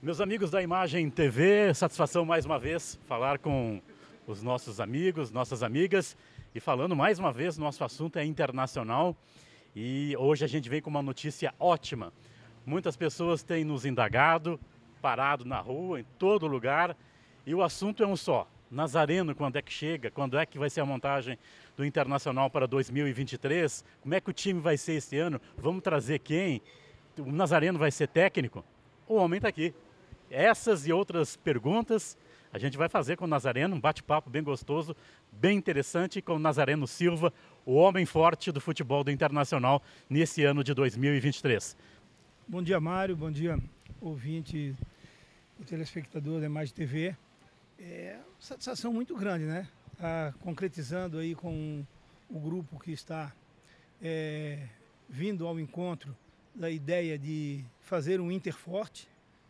Meus amigos da Imagem TV, satisfação mais uma vez falar com os nossos amigos, nossas amigas e falando mais uma vez, nosso assunto é internacional e hoje a gente vem com uma notícia ótima. Muitas pessoas têm nos indagado, parado na rua, em todo lugar e o assunto é um só. Nazareno, quando é que chega? Quando é que vai ser a montagem do Internacional para 2023? Como é que o time vai ser esse ano? Vamos trazer quem? O Nazareno vai ser técnico? O homem está aqui. Essas e outras perguntas a gente vai fazer com o Nazareno, um bate-papo bem gostoso, bem interessante com o Nazareno Silva, o homem forte do futebol do Internacional nesse ano de 2023. Bom dia, Mário, bom dia, ouvinte e telespectador da Imagem TV. É uma satisfação muito grande, né? Tá concretizando aí com o grupo que está vindo ao encontro da ideia de fazer um Inter forte,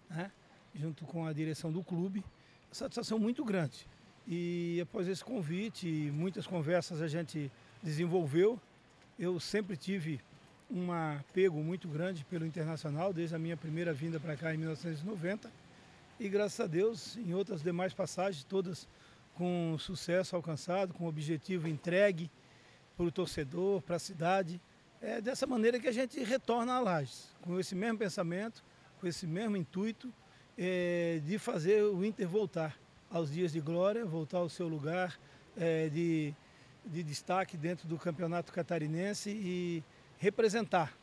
né? Junto com a direção do clube, satisfação muito grande. E após esse convite, muitas conversas a gente desenvolveu. Eu sempre tive um apego muito grande pelo Internacional, desde a minha primeira vinda para cá em 1990. E graças a Deus, em outras demais passagens, todas com sucesso alcançado, com objetivo entregue para o torcedor, para a cidade. É dessa maneira que a gente retorna a Lages, com esse mesmo pensamento, com esse mesmo intuito, de fazer o Inter voltar aos dias de glória, voltar ao seu lugar de destaque dentro do campeonato catarinense e representar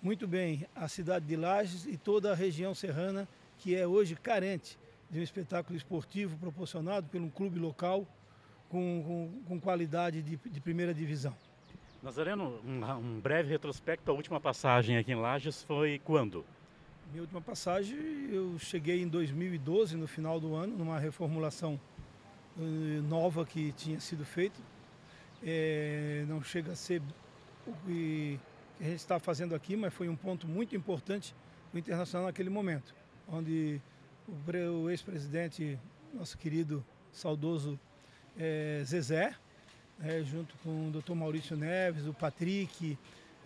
muito bem a cidade de Lages e toda a região serrana, que é hoje carente de um espetáculo esportivo proporcionado por um clube local com qualidade de primeira divisão. Nazareno, um breve retrospecto, a última passagem aqui em Lages foi quando? Minha última passagem, eu cheguei em 2012, no final do ano, numa reformulação nova que tinha sido feita. Não chega a ser o que a gente está fazendo aqui, mas foi um ponto muito importante do Internacional naquele momento, onde o ex-presidente, nosso querido, saudoso Zezé, junto com o Dr. Maurício Neves, o Patrick,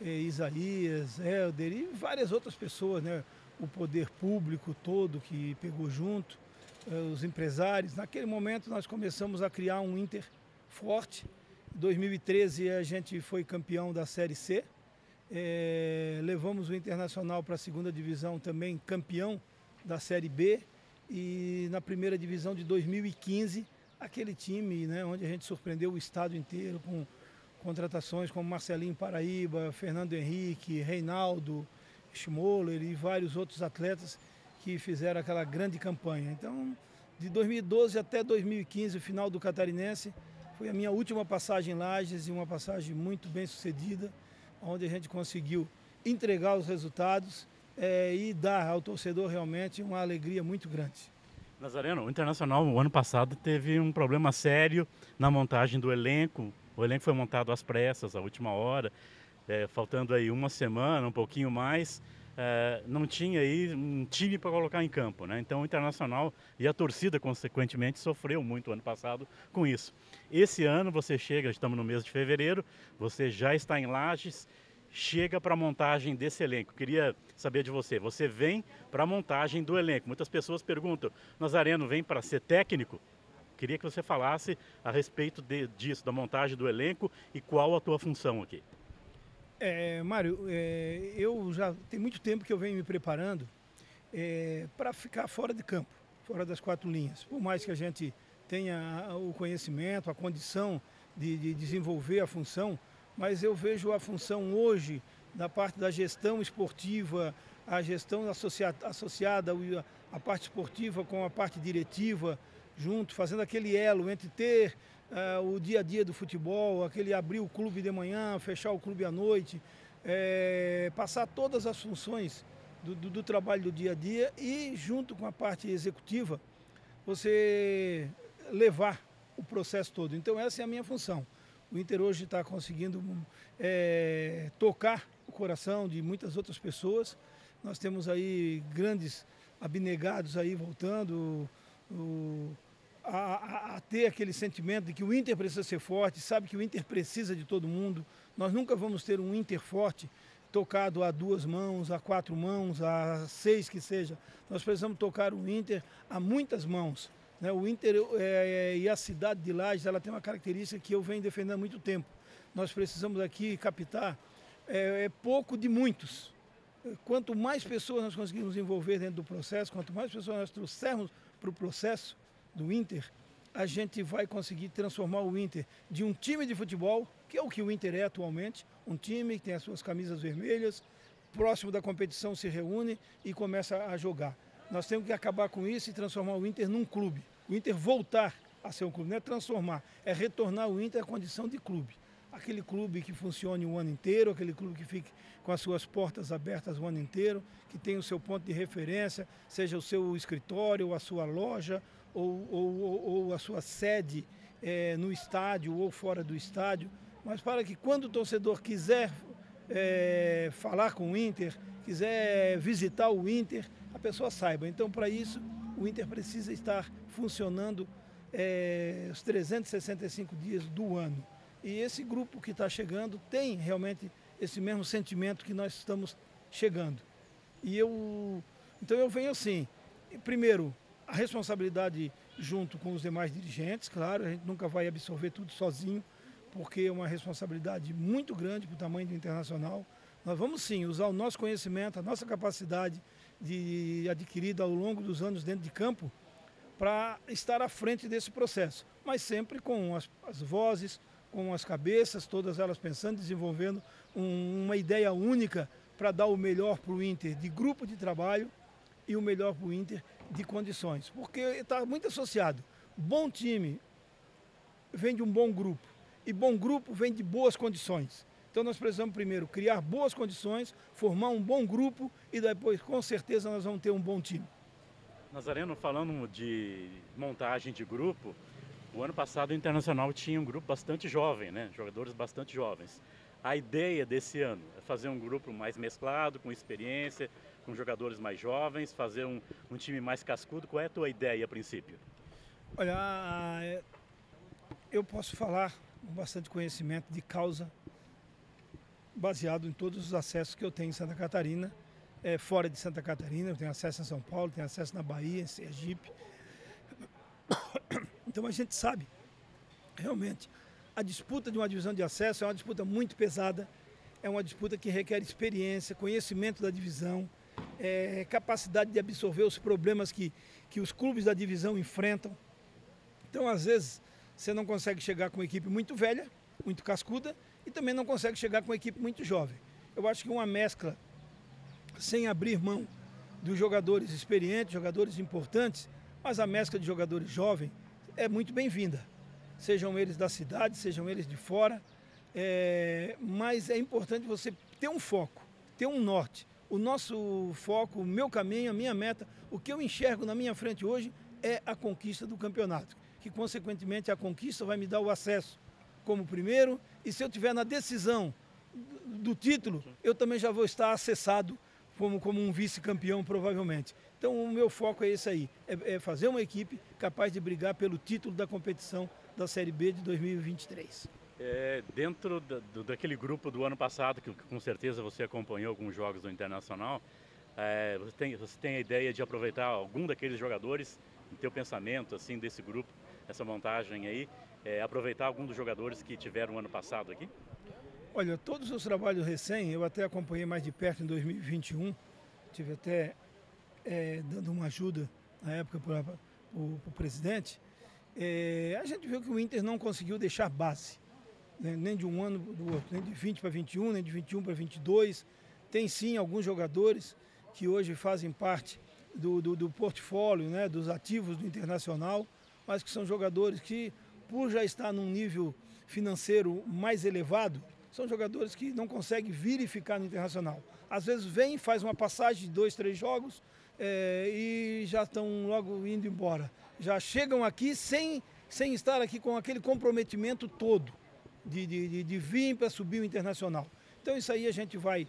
Isaías, Helder e várias outras pessoas, né? O poder público todo que pegou junto, os empresários. Naquele momento nós começamos a criar um Inter forte. Em 2013 a gente foi campeão da Série C, levamos o Internacional para a segunda divisão também, campeão da Série B, e na primeira divisão de 2015, aquele time, né, onde a gente surpreendeu o estado inteiro com contratações como Marcelinho Paraíba, Fernando Henrique, Reinaldo, Schmoller e vários outros atletas que fizeram aquela grande campanha. Então, de 2012 até 2015, o final do Catarinense, foi a minha última passagem em Lages e uma passagem muito bem sucedida, onde a gente conseguiu entregar os resultados e dar ao torcedor realmente uma alegria muito grande. Nazareno, o Internacional, o ano passado, teve um problema sério na montagem do elenco. O elenco foi montado às pressas, à última hora, faltando aí uma semana, um pouquinho mais. Não tinha aí um time para colocar em campo, né? Então o Internacional e a torcida, consequentemente, sofreu muito ano passado com isso. Esse ano você chega, estamos no mês de fevereiro, você já está em Lages, chega para a montagem desse elenco. Queria saber de você, você vem para a montagem do elenco. Muitas pessoas perguntam, Nazareno vem para ser técnico? Queria que você falasse a respeito disso, da montagem do elenco e qual a tua função aqui. Mário, eu já tem muito tempo que eu venho me preparando para ficar fora de campo, fora das quatro linhas. Por mais que a gente tenha o conhecimento, a condição de desenvolver a função, mas eu vejo a função hoje da parte da gestão esportiva, a gestão associada à parte esportiva com a parte diretiva, junto, fazendo aquele elo entre ter o dia a dia do futebol, aquele abrir o clube de manhã, fechar o clube à noite, passar todas as funções do trabalho do dia a dia e, junto com a parte executiva, você levar o processo todo. Então essa é a minha função. O Inter hoje está conseguindo tocar o coração de muitas outras pessoas. Nós temos aí grandes abnegados aí voltando, a ter aquele sentimento de que o Inter precisa ser forte, sabe que o Inter precisa de todo mundo. Nós nunca vamos ter um Inter forte tocado a 2 mãos, a 4 mãos, a 6 que seja. Nós precisamos tocar o Inter a muitas mãos, né? O Inter e a cidade de Lages, ela tem uma característica que eu venho defendendo há muito tempo. Nós precisamos aqui captar pouco de muitos. Quanto mais pessoas nós conseguirmos envolver dentro do processo, quanto mais pessoas nós trouxermos para o processo do Inter, a gente vai conseguir transformar o Inter de um time de futebol, que é o que o Inter é atualmente, um time que tem as suas camisas vermelhas, próximo da competição se reúne e começa a jogar. Nós temos que acabar com isso e transformar o Inter num clube. O Inter voltar a ser um clube, não é transformar, é retornar o Inter à condição de clube. Aquele clube que funcione o ano inteiro, aquele clube que fique com as suas portas abertas o ano inteiro, que tenha o seu ponto de referência, seja o seu escritório, ou a sua loja, ou a sua sede no estádio ou fora do estádio, mas para que quando o torcedor quiser falar com o Inter, quiser visitar o Inter, a pessoa saiba. Então, para isso, o Inter precisa estar funcionando os 365 dias do ano. E esse grupo que está chegando tem realmente esse mesmo sentimento que nós estamos chegando. Então eu venho assim, primeiro, a responsabilidade junto com os demais dirigentes, claro, a gente nunca vai absorver tudo sozinho, porque é uma responsabilidade muito grande para o tamanho do Internacional. Nós vamos sim usar o nosso conhecimento, a nossa capacidade adquirida ao longo dos anos dentro de campo para estar à frente desse processo, mas sempre com as vozes, com as cabeças, todas elas pensando, desenvolvendo uma ideia única para dar o melhor para o Inter de grupo de trabalho e o melhor para o Inter de condições. Porque está muito associado. Bom time vem de um bom grupo e bom grupo vem de boas condições. Então nós precisamos primeiro criar boas condições, formar um bom grupo e depois com certeza nós vamos ter um bom time. Nazareno, falando de montagem de grupo, o ano passado o Internacional tinha um grupo bastante jovem, né? Jogadores bastante jovens. A ideia desse ano é fazer um grupo mais mesclado, com experiência, com jogadores mais jovens, fazer um time mais cascudo. Qual é a tua ideia a princípio? Olha, eu posso falar com bastante conhecimento de causa, baseado em todos os acessos que eu tenho em Santa Catarina, fora de Santa Catarina, eu tenho acesso em São Paulo, tenho acesso na Bahia, em Sergipe. Então a gente sabe, realmente, a disputa de uma divisão de acesso é uma disputa muito pesada, é uma disputa que requer experiência, conhecimento da divisão, capacidade de absorver os problemas que os clubes da divisão enfrentam. Então, às vezes, você não consegue chegar com uma equipe muito velha, muito cascuda, e também não consegue chegar com uma equipe muito jovem. Eu acho que uma mescla, sem abrir mão dos jogadores experientes, jogadores importantes, mas a mescla de jogadores jovens é muito bem-vinda. Sejam eles da cidade, sejam eles de fora, mas é importante você ter um foco, ter um norte. O nosso foco, o meu caminho, a minha meta, o que eu enxergo na minha frente hoje é a conquista do campeonato, que consequentemente a conquista vai me dar o acesso como primeiro, e se eu estiver na decisão do título, eu também já vou estar acessado como um vice-campeão provavelmente. Então o meu foco é esse aí, é fazer uma equipe capaz de brigar pelo título da competição da Série B de 2023. Dentro daquele grupo do ano passado, que com certeza você acompanhou alguns jogos do Internacional, você tem a ideia de aproveitar algum daqueles jogadores, no teu pensamento assim, desse grupo, essa montagem aí, aproveitar algum dos jogadores que tiveram o ano passado aqui? Olha, todos os trabalhos recém, eu até acompanhei mais de perto em 2021, tive até dando uma ajuda na época para o presidente, a gente viu que o Inter não conseguiu deixar base, né? Nem de um ano do outro, nem de 20 para 21, nem de 21 para 22. Tem sim alguns jogadores que hoje fazem parte do portfólio, né, dos ativos do Internacional, mas que são jogadores que, por já estar num nível financeiro mais elevado, são jogadores que não conseguem vir e ficar no Internacional. Às vezes vem, faz uma passagem de 2, 3 jogos e já estão logo indo embora. Já chegam aqui sem estar aqui com aquele comprometimento todo de vir para subir o Internacional. Então isso aí a gente vai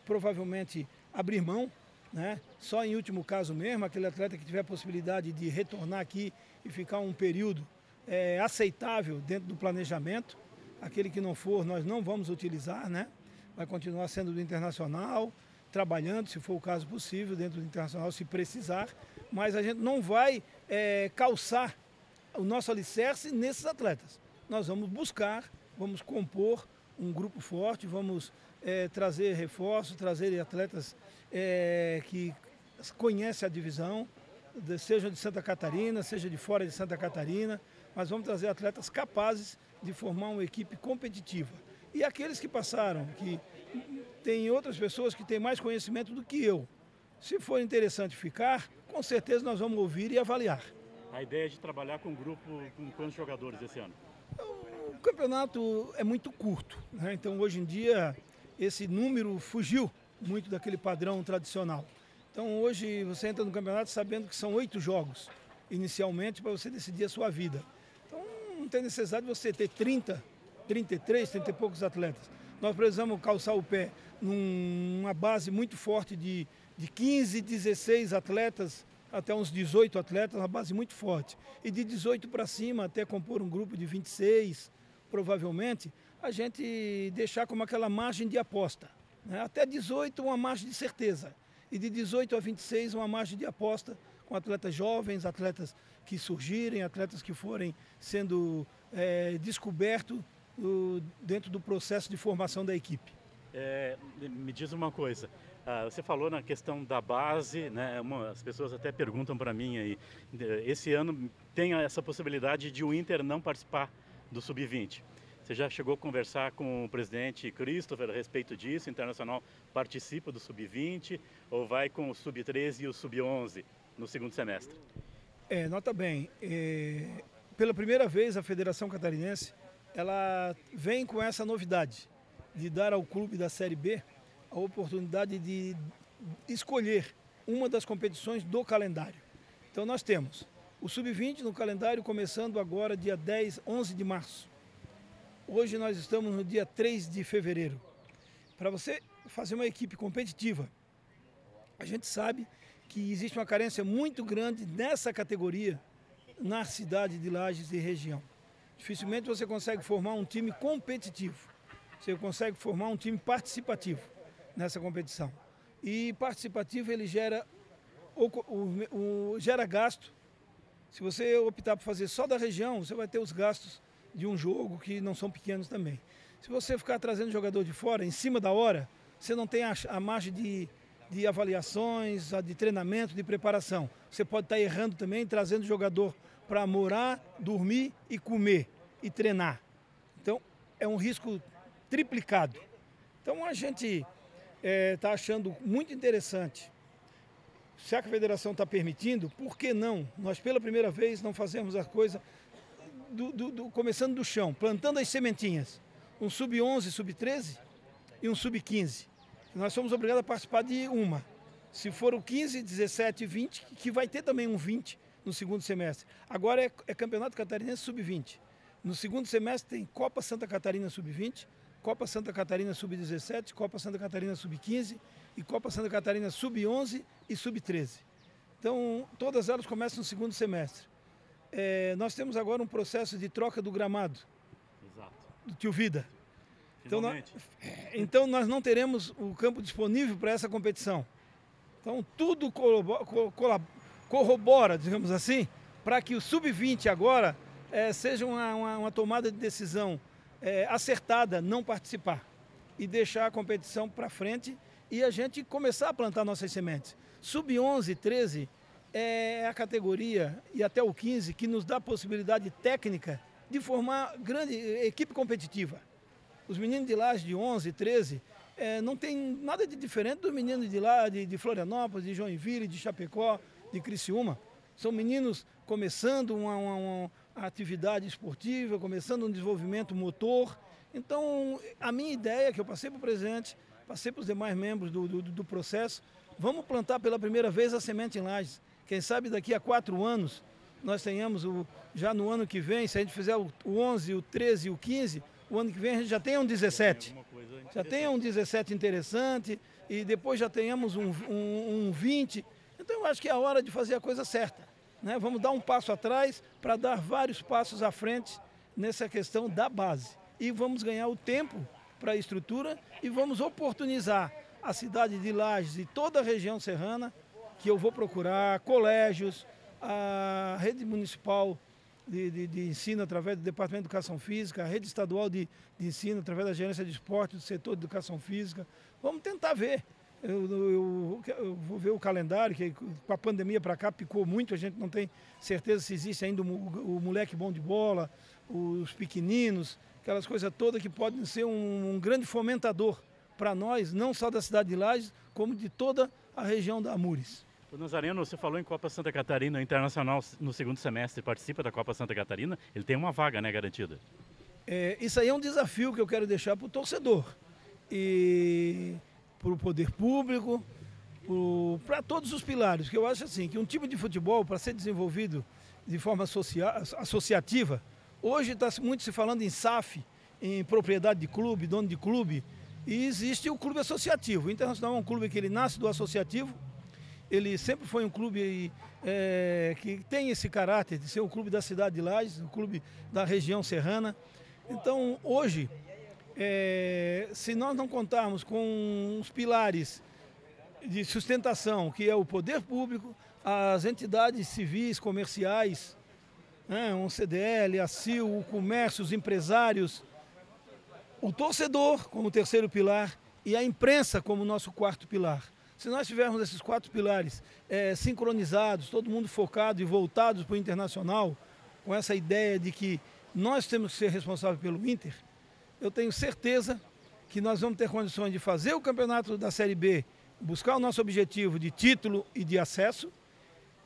provavelmente abrir mão, né? Só em último caso mesmo, aquele atleta que tiver a possibilidade de retornar aqui e ficar um período aceitável dentro do planejamento. Aquele que não for, nós não vamos utilizar, né? vai continuar sendo do Internacional, trabalhando, se for o caso possível, dentro do Internacional, se precisar, mas a gente não vai calçar o nosso alicerce nesses atletas. Nós vamos buscar, vamos compor um grupo forte, vamos trazer reforços, trazer atletas que conhecem a divisão, seja de Santa Catarina, seja de fora de Santa Catarina, mas vamos trazer atletas capazes de formar uma equipe competitiva. E aqueles que passaram, que tem outras pessoas que têm mais conhecimento do que eu, se for interessante ficar, com certeza nós vamos ouvir e avaliar. A ideia é de trabalhar com um grupo com quantos jogadores esse ano? O campeonato é muito curto, né? Então hoje em dia esse número fugiu muito daquele padrão tradicional. Então hoje você entra no campeonato sabendo que são 8 jogos inicialmente para você decidir a sua vida. Então não tem necessidade de você ter 30, 33, 30 e poucos atletas. Nós precisamos calçar o pé numa base muito forte de 15, 16 atletas, até uns 18 atletas, uma base muito forte. E de 18 para cima, até compor um grupo de 26, provavelmente, a gente deixar como aquela margem de aposta, né? Até 18 uma margem de certeza. E de 18 a 26 uma margem de aposta com atletas jovens, atletas que surgirem, atletas que forem sendo descobertos dentro do processo de formação da equipe. Me diz uma coisa, você falou na questão da base, né? As pessoas até perguntam para mim aí, esse ano tem essa possibilidade de o Inter não participar do Sub-20. Você já chegou a conversar com o presidente Christopher a respeito disso? O Internacional participa do Sub-20 ou vai com o Sub-13 e o Sub-11 no segundo semestre? Nota bem, pela primeira vez a Federação Catarinense ela vem com essa novidade de dar ao clube da Série B a oportunidade de escolher uma das competições do calendário. Então nós temos o Sub-20 no calendário começando agora dia 11 de março. Hoje nós estamos no dia 3 de fevereiro. Para você fazer uma equipe competitiva, a gente sabe que existe uma carência muito grande nessa categoria na cidade de Lages e região. Dificilmente você consegue formar um time competitivo. Você consegue formar um time participativo nessa competição. E participativo ele gera gasto. Se você optar por fazer só da região, você vai ter os gastos de um jogo que não são pequenos também. Se você ficar trazendo jogador de fora, em cima da hora, você não tem a margem de avaliações, de treinamento, de preparação. Você pode estar errando também, trazendo jogador para morar, dormir e comer e treinar. Então, é um risco triplicado. Então, a gente está achando muito interessante. Se a Federação está permitindo, por que não? Nós, pela primeira vez, não fazemos a coisa começando do chão, plantando as sementinhas. Um Sub-11, Sub-13 e um Sub-15. Nós somos obrigados a participar de uma. Se for o 15, 17 e 20, que vai ter também um 20 no segundo semestre. Agora é Campeonato Catarinense Sub-20. No segundo semestre tem Copa Santa Catarina Sub-20, Copa Santa Catarina Sub-17, Copa Santa Catarina Sub-15 e Copa Santa Catarina Sub-11 e Sub-13. Então, todas elas começam no segundo semestre. Nós temos agora um processo de troca do gramado. Exato. Do Tio Vida. Então nós não teremos o campo disponível para essa competição. Então tudo corrobora, digamos assim, para que o Sub-20 agora seja uma tomada de decisão acertada, não participar. E deixar a competição para frente e a gente começar a plantar nossas sementes. Sub-11, 13 é a categoria, e até o 15, que nos dá a possibilidade técnica de formar grande equipe competitiva. Os meninos de Lages de 11, 13, não tem nada de diferente dos meninos de lá, de Florianópolis, de Joinville, de Chapecó, de Criciúma. São meninos começando uma atividade esportiva, começando um desenvolvimento motor. Então, a minha ideia, que eu passei para o presidente, passei para os demais membros do processo, vamos plantar pela primeira vez a semente em Lages. Quem sabe daqui a 4 anos, nós tenhamos, já no ano que vem, se a gente fizer o 11, o 13 e o 15, o ano que vem a gente já tenha um 17. Já tenha um 17 interessante e depois já tenhamos um 20. Então eu acho que é a hora de fazer a coisa certa, né? Vamos dar um passo atrás para dar vários passos à frente nessa questão da base. E vamos ganhar o tempo para a estrutura e vamos oportunizar a cidade de Lages e toda a região serrana, que eu vou procurar colégios, a rede municipal de ensino através do Departamento de Educação Física, a rede estadual de ensino através da Gerência de Esporte, do setor de Educação Física. Vamos tentar ver. Eu vou ver o calendário, que com a pandemia para cá picou muito, a gente não tem certeza se existe ainda o moleque bom de bola, os pequeninos, aquelas coisas todas que podem ser um grande fomentador para nós, não só da cidade de Lages, como de toda a região da Amures. O Nazareno, você falou em Copa Santa Catarina, o Internacional no segundo semestre participa da Copa Santa Catarina, ele tem uma vaga, né, garantida? Isso aí é um desafio que eu quero deixar para o torcedor e para o poder público, para todos os pilares, porque eu acho assim, que um tipo de futebol, para ser desenvolvido de forma associativa, hoje está muito se falando em SAF, em propriedade de clube, dono de clube, e existe o clube associativo. O Internacional é um clube que ele nasce do associativo, ele sempre foi um clube que tem esse caráter de ser um clube da cidade de Lages, um clube da região serrana. Então, hoje, se nós não contarmos com os pilares de sustentação, que é o poder público, as entidades civis, comerciais, um CDL, a CIL, o comércio, os empresários, o torcedor como terceiro pilar e a imprensa como nosso quarto pilar. Se nós tivermos esses quatro pilares sincronizados, todo mundo focado e voltados para o Internacional, com essa ideia de que nós temos que ser responsáveis pelo Inter, eu tenho certeza que nós vamos ter condições de fazer o campeonato da Série B, buscar o nosso objetivo de título e de acesso,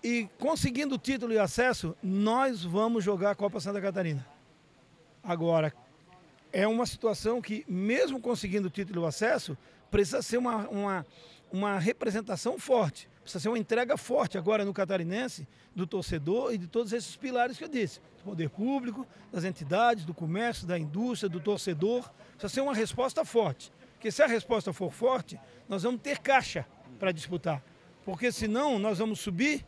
e conseguindo o título e acesso, nós vamos jogar a Copa Santa Catarina. Agora, é uma situação que, mesmo conseguindo o título e o acesso, precisa ser uma representação forte, precisa ser uma entrega forte agora no catarinense, do torcedor e de todos esses pilares que eu disse, do poder público, das entidades, do comércio, da indústria, do torcedor, precisa ser uma resposta forte, porque se a resposta for forte, nós vamos ter caixa para disputar, porque senão nós vamos subir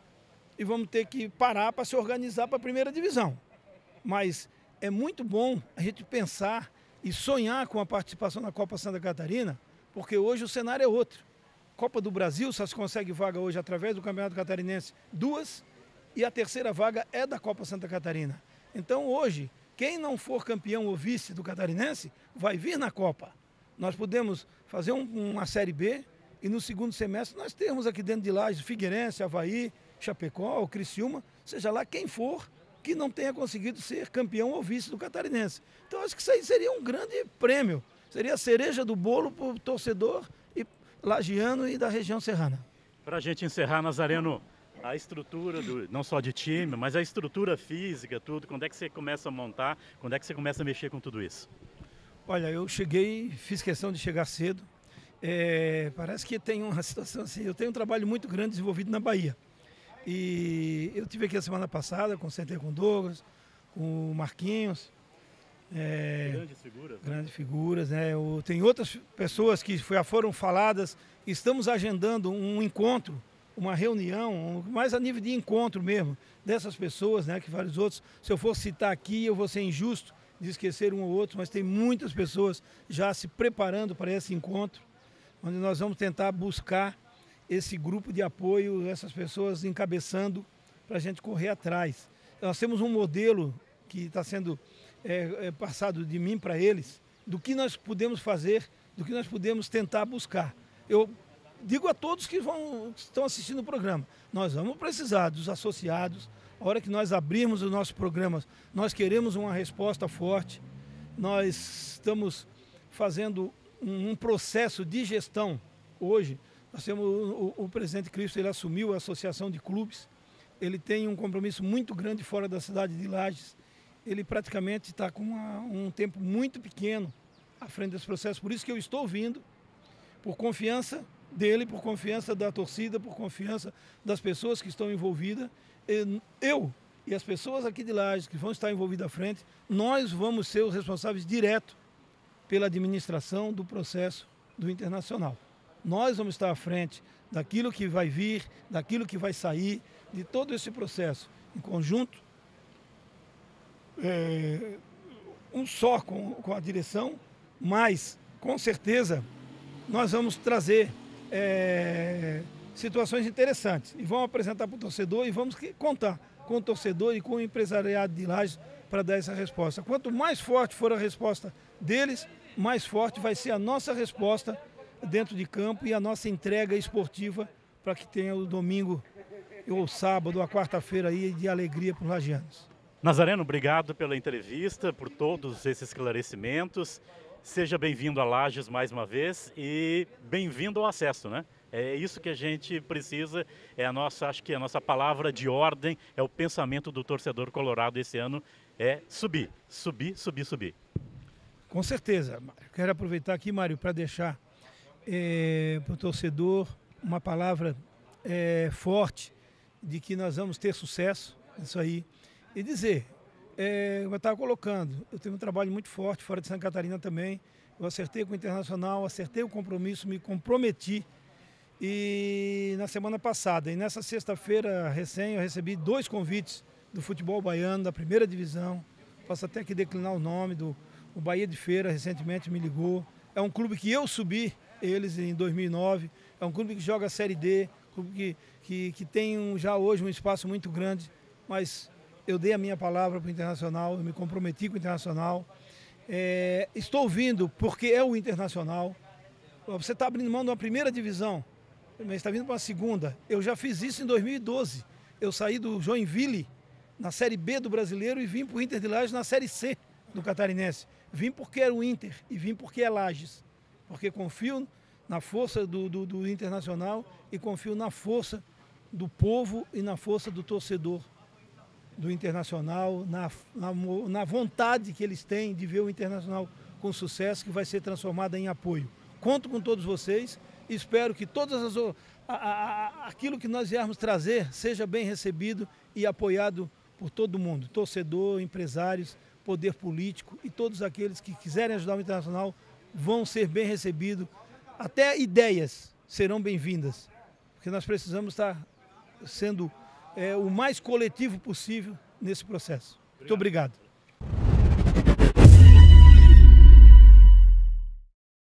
e vamos ter que parar para se organizar para a primeira divisão. Mas é muito bom a gente pensar e sonhar com a participação na Copa Santa Catarina, porque hoje o cenário é outro. Copa do Brasil só se consegue vaga hoje através do Campeonato Catarinense 2 e a terceira vaga é da Copa Santa Catarina. Então hoje, quem não for campeão ou vice do Catarinense vai vir na Copa. Nós podemos fazer uma Série B e no segundo semestre nós temos aqui dentro de Lages Figueirense, Avaí, Chapecó, o Criciúma, seja lá quem for que não tenha conseguido ser campeão ou vice do Catarinense. Então acho que isso aí seria um grande prêmio, seria a cereja do bolo para o torcedor lagiano e da região serrana. Para a gente encerrar, Nazareno, a estrutura, não só de time, mas a estrutura física, tudo, quando é que você começa a montar, quando é que você começa a mexer com tudo isso? Olha, eu cheguei, fiz questão de chegar cedo, parece que tem uma situação assim, eu tenho um trabalho muito grande desenvolvido na Bahia. E eu tive aqui a semana passada, sentei com o Douglas, com o Marquinhos. Grandes figuras. Grandes figuras, né? Tem outras pessoas que foram faladas, estamos agendando um encontro, uma reunião, mais a nível de encontro mesmo, dessas pessoas, né? Que vários outros, se eu for citar aqui, eu vou ser injusto de esquecer um ou outro, mas tem muitas pessoas já se preparando para esse encontro, onde nós vamos tentar buscar esse grupo de apoio, essas pessoas encabeçando para a gente correr atrás. Nós temos um modelo que está sendo passado de mim para eles, do que nós podemos fazer, do que nós podemos tentar buscar. Eu digo a todos que estão assistindo o programa, nós vamos precisar dos associados, a hora que nós abrirmos os nossos programas, nós queremos uma resposta forte, nós estamos fazendo um processo de gestão hoje. Nós temos o presidente Cristo, ele assumiu a associação de clubes, ele tem um compromisso muito grande fora da cidade de Lages, ele praticamente está com um tempo muito pequeno à frente desse processo, por isso que eu estou vindo, por confiança dele, por confiança da torcida, por confiança das pessoas que estão envolvidas, eu e as pessoas aqui de Lages que vão estar envolvidas à frente, nós vamos ser os responsáveis direto pela administração do processo do Internacional. Nós vamos estar à frente daquilo que vai vir, daquilo que vai sair, de todo esse processo, em conjunto, um só com a direção, mas com certeza nós vamos trazer situações interessantes e vamos apresentar para o torcedor e vamos contar com o torcedor e com o empresariado de Lages para dar essa resposta. Quanto mais forte for a resposta deles, mais forte vai ser a nossa resposta dentro de campo e a nossa entrega esportiva para que tenha o domingo ou o sábado, ou a quarta-feira aí de alegria para os lagianos. Nazareno, obrigado pela entrevista, por todos esses esclarecimentos. Seja bem-vindo a Lages mais uma vez e bem-vindo ao acesso, né? É isso que a gente precisa, acho que a nossa palavra de ordem, é o pensamento do torcedor colorado esse ano, é subir, subir, subir, subir. Com certeza. Quero aproveitar aqui, Mário, para deixar para o torcedor uma palavra forte de que nós vamos ter sucesso nisso aí. E dizer, como eu estava colocando, eu tenho um trabalho muito forte fora de Santa Catarina também. Eu acertei com o Internacional, acertei o compromisso, me comprometi. E na semana passada, e nessa sexta-feira recém, eu recebi 2 convites do futebol baiano, da primeira divisão. Posso até aqui declinar o nome, o Bahia de Feira recentemente me ligou. É um clube que eu subi eles em 2009, é um clube que joga a Série D, clube que tem já hoje um espaço muito grande, mas eu dei a minha palavra para o Internacional, eu me comprometi com o Internacional. Estou vindo porque é o Internacional. Você está abrindo mão de uma primeira divisão, mas está vindo para uma segunda. Eu já fiz isso em 2012. Eu saí do Joinville, na Série B do Brasileiro, e vim para o Inter de Lages na Série C do Catarinense. Vim porque era o Inter e vim porque é Lages. Porque confio na força do Internacional e confio na força do povo e na força do torcedor do Internacional, na vontade que eles têm de ver o Internacional com sucesso, que vai ser transformada em apoio. Conto com todos vocês e espero que aquilo que nós viermos trazer seja bem recebido e apoiado por todo mundo, torcedor, empresários, poder político e todos aqueles que quiserem ajudar o Internacional vão ser bem recebidos, até ideias serão bem-vindas, porque nós precisamos estar sendo o mais coletivo possível nesse processo. Muito obrigado.